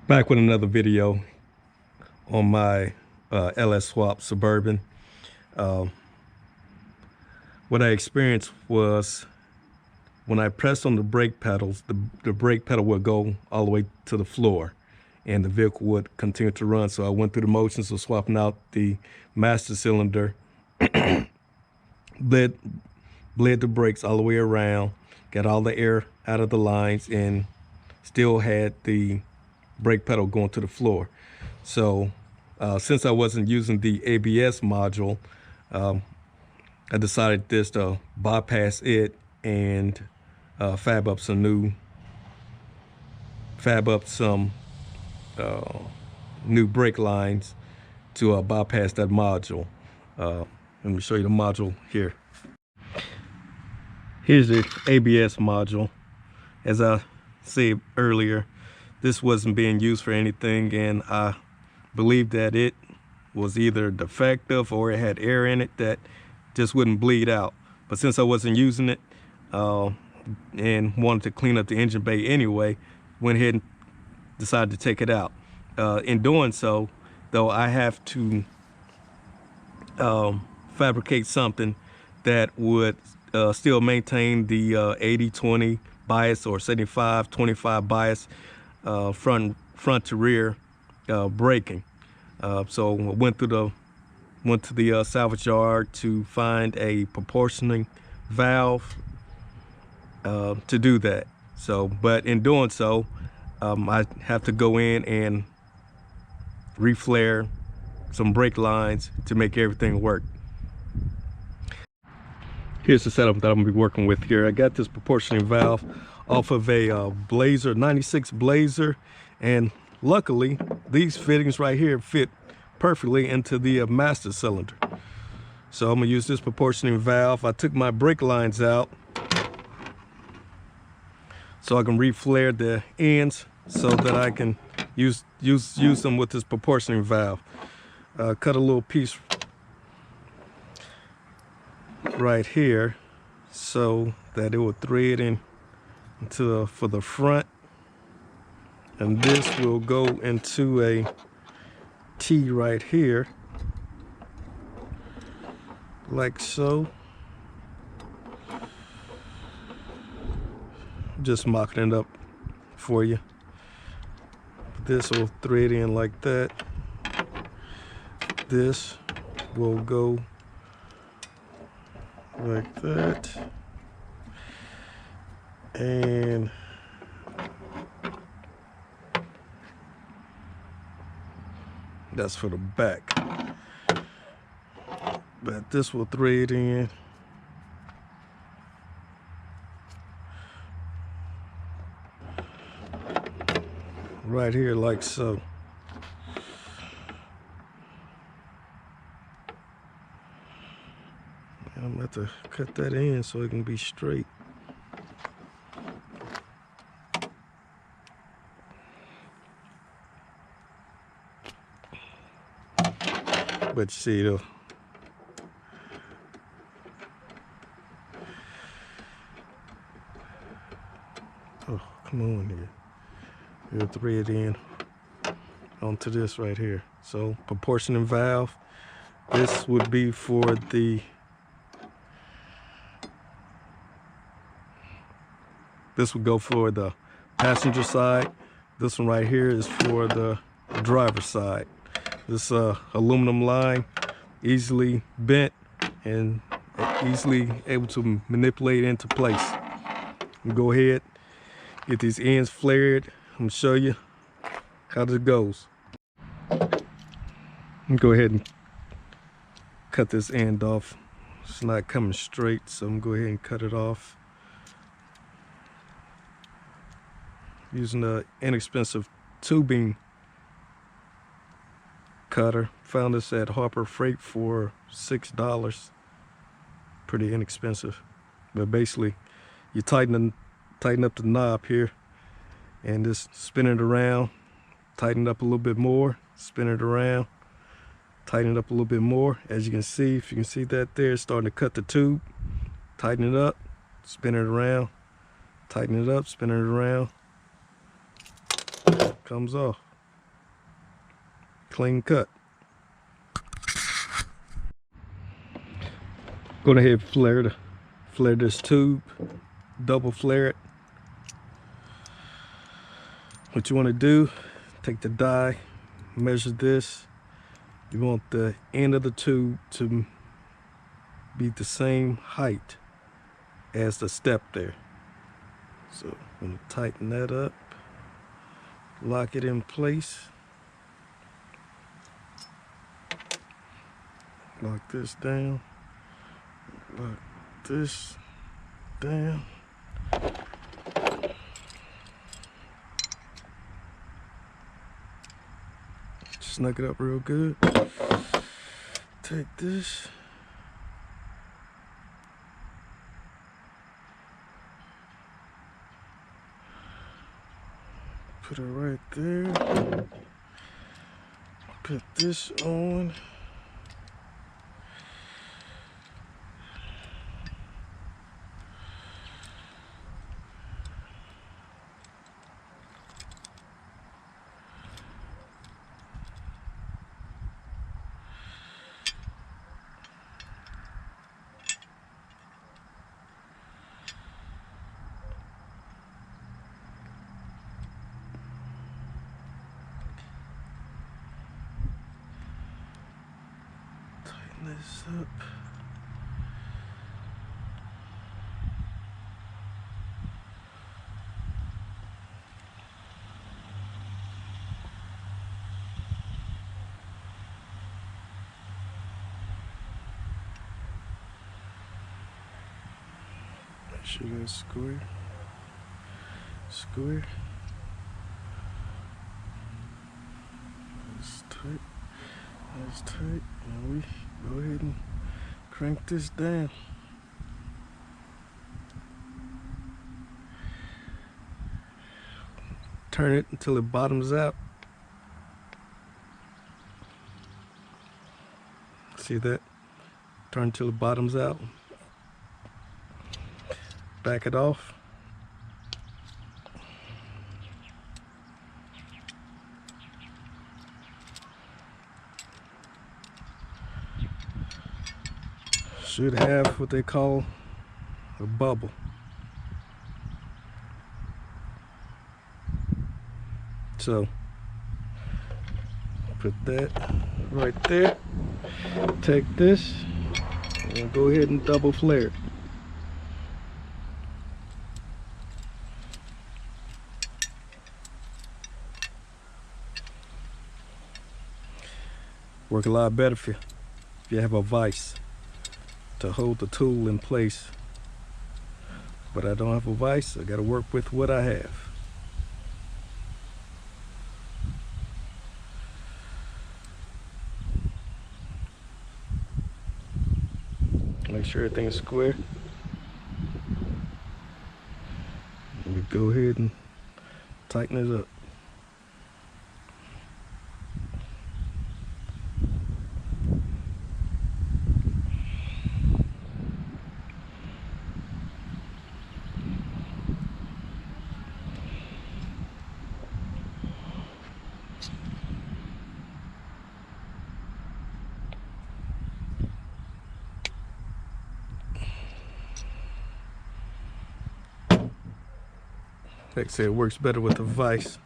Back with another video on my LS Swap Suburban. What I experienced was when I pressed on the brake pedals, the brake pedal would go all the way to the floor and the vehicle would continue to run. So I went through the motions of swapping out the master cylinder, bled the brakes all the way around, got all the air out of the lines, and still had the brake pedal going to the floor. So since I wasn't using the ABS module, I decided just to bypass it and fab up some new brake lines to bypass that module. Let me show you the module here. Here's the ABS module. As I said earlier, this wasn't being used for anything, and I believe that it was either defective or it had air in it that just wouldn't bleed out. But since I wasn't using it and wanted to clean up the engine bay anyway, went ahead and decided to take it out. In doing so, though, I have to fabricate something that would still maintain the 80-20 bias or 75-25 bias front to rear braking. So I went to the salvage yard to find a proportioning valve to do that. So, but in doing so, I have to go in and reflare some brake lines to make everything work. Here's the setup that I'm gonna be working with here. I got this proportioning valve off of a Blazer, 96 Blazer, and luckily these fittings right here fit perfectly into the master cylinder. So I'm gonna use this proportioning valve. I took my brake lines out so I can reflare the ends so that I can use them with this proportioning valve. Cut a little piece right here so that it will thread in for the front, and this will go into a T right here, like so. Just mocking it up for you. This will thread in like that. This will go like that, and that's for the back, but this will thread in right here like so. I'm gonna have to cut that in so it can be straight. But you see, though, oh, come on here. We'll thread in onto this right here. So proportioning valve, this would be for this would go for the passenger side. This one right here is for the driver's side. This aluminum line, easily bent and easily able to manipulate into place. Go ahead, get these ends flared. I'm gonna show you how this goes. Go ahead and cut this end off. It's not coming straight, so I'm gonna go ahead and cut it off using an inexpensive tubing cutter. Found this at Harbor Freight for $6. Pretty inexpensive. But basically, you tighten up the knob here and just spin it around, tighten it up a little bit more, spin it around, tighten it up a little bit more. As you can see, if you can see that there, it's starting to cut the tube. Tighten it up, spin it around, tighten it up, spin it around, comes off. clean cut. Go ahead and flare this tube, double flare it. What you want to do, take the die, measure this. You want the end of the tube to be the same height as the step there. So I'm going to tighten that up, lock it in place, lock this down, lock this down. Snug it up real good. Take this. Put it right there. Put this on. This up. Make sure that's square. Square. That's tight. That's tight. Now we go ahead and crank this down. Turn it until it bottoms out. See that? Turn until it bottoms out. Back it off. Should have what they call a bubble. So put that right there. Take this and go ahead and double flare it. Work a lot better if you have a vise to hold the tool in place. But I don't have a vise, I gotta work with what I have. Make sure everything is square. We go ahead and tighten it up. Like I said, it works better with a vise.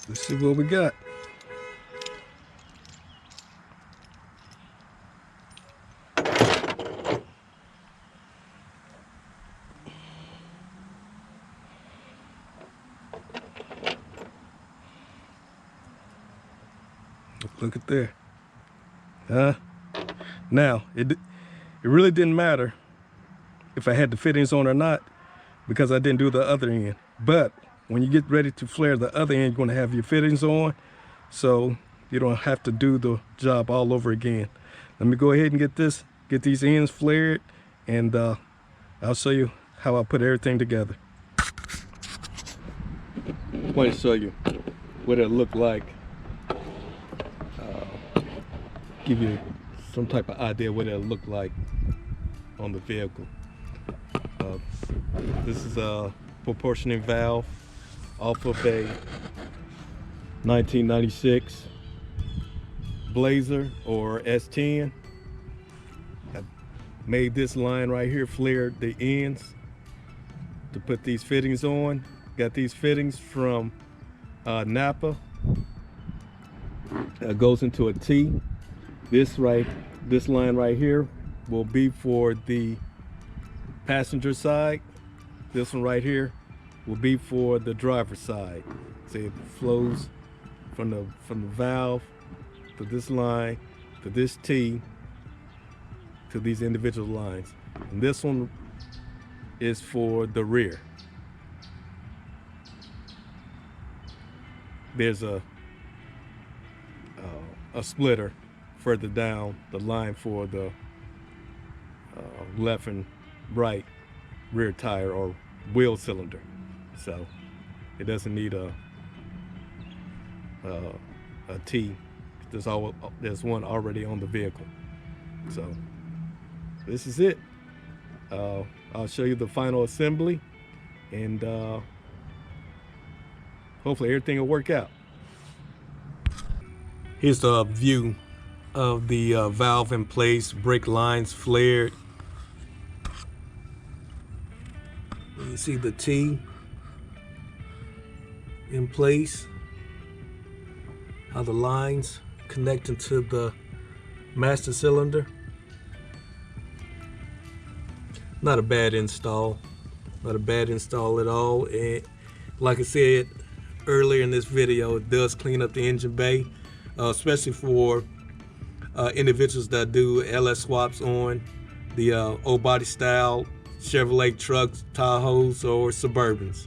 Let's see what we got. Look at there. Now, it really didn't matter if I had the fittings on or not because I didn't do the other end. But when you get ready to flare the other end, you're going to have your fittings on. So You don't have to do the job all over again. Let me go ahead and get these ends flared, and I'll show you how I put everything together. I want to show you what it looked like. Give you some type of idea what it looked like on the vehicle. This is a proportioning valve off of a 1996 Blazer or S10. I made this line right here, flared the ends to put these fittings on. Got these fittings from Napa. Goes into a T. This line right here will be for the passenger side. This one right here will be for the driver's side. See, it flows from the valve to this line, to this T, to these individual lines. And this one is for the rear. There's a splitter further down the line for the left and right rear tire or wheel cylinder. So it doesn't need a T. There's one already on the vehicle. So this is it. I'll show you the final assembly, and hopefully everything will work out. Here's the view of the valve in place, brake lines flared. You see the T in place, how the lines connecting to the master cylinder. Not a bad install, not a bad install at all. And like I said earlier in this video, it does clean up the engine bay, especially for individuals that do LS swaps on the old body style Chevrolet trucks, Tahoes, or Suburbans.